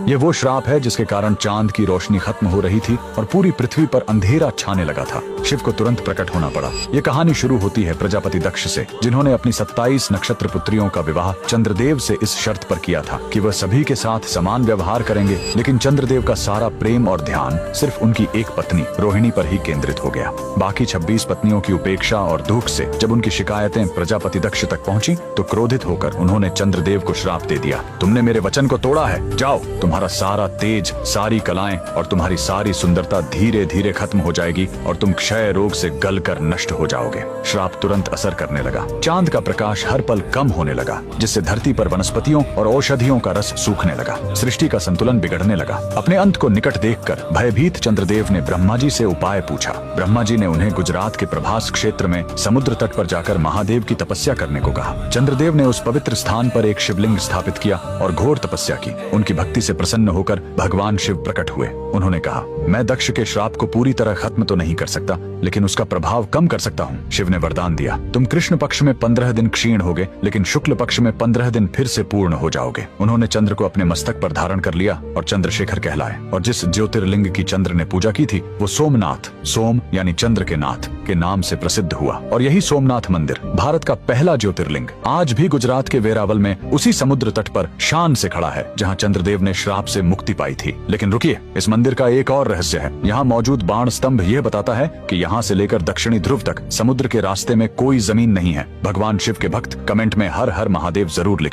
ये वो श्राप है जिसके कारण चांद की रोशनी खत्म हो रही थी और पूरी पृथ्वी पर अंधेरा छाने लगा था। शिव को तुरंत प्रकट होना पड़ा। ये कहानी शुरू होती है प्रजापति दक्ष से, जिन्होंने अपनी 27 नक्षत्र पुत्रियों का विवाह चंद्रदेव से इस शर्त पर किया था कि वह सभी के साथ समान व्यवहार करेंगे। लेकिन चंद्रदेव का सारा प्रेम और ध्यान सिर्फ उनकी एक पत्नी रोहिणी पर ही केंद्रित हो गया। बाकी 26 पत्नियों की उपेक्षा और दुख से जब उनकी शिकायतें प्रजापति दक्ष तक पहुंची तो क्रोधित होकर उन्होंने चंद्रदेव को श्राप दे दिया, तुमने मेरे वचन को तोड़ा है, जाओ, तुम्हारा सारा तेज, सारी कलाएं और तुम्हारी सारी सुंदरता धीरे धीरे खत्म हो जाएगी और तुम क्षय रोग से गलकर नष्ट हो जाओगे। श्राप तुरंत असर करने लगा। चांद का प्रकाश हर पल कम होने लगा, जिससे धरती पर वनस्पतियों और औषधियों का रस सूखने लगा। सृष्टि का संतुलन बिगड़ने लगा। अपने अंत को निकट देखकर भयभीत चंद्रदेव ने ब्रह्मा जी से उपाय पूछा। ब्रह्मा जी ने उन्हें गुजरात के प्रभास क्षेत्र में समुद्र तट पर जाकर महादेव की तपस्या करने को कहा। चंद्रदेव ने उस पवित्र स्थान पर एक शिवलिंग स्थापित किया और घोर तपस्या की। उनकी भक्ति से प्रसन्न होकर भगवान शिव प्रकट हुए। उन्होंने कहा, मैं दक्ष के श्राप को पूरी तरह खत्म तो नहीं कर सकता, लेकिन उसका प्रभाव कम कर सकता हूँ। शिव ने वरदान दिया, तुम कृष्ण पक्ष में 15 दिन क्षीण होगे, लेकिन शुक्ल पक्ष में 15 दिन फिर से पूर्ण हो जाओगे। उन्होंने चंद्र को अपने मस्तक पर धारण कर लिया और चंद्रशेखर कहलाए। और जिस ज्योतिर्लिंग की चंद्र ने पूजा की थी वो सोमनाथ, सोम यानी चंद्र के नाथ के नाम से प्रसिद्ध हुआ। और यही सोमनाथ मंदिर भारत का पहला ज्योतिर्लिंग आज भी गुजरात के वेरावल में उसी समुद्र तट पर शान से खड़ा है, जहाँ चंद्रदेव ने श्राप से मुक्ति पाई थी। लेकिन रुकिए, इस मंदिर का एक और रहस्य है। यहाँ मौजूद बाण स्तंभ यह बताता है कि यहाँ से लेकर दक्षिणी ध्रुव तक समुद्र के रास्ते में कोई जमीन नहीं है। भगवान शिव के भक्त कमेंट में हर हर महादेव जरूर लिखें।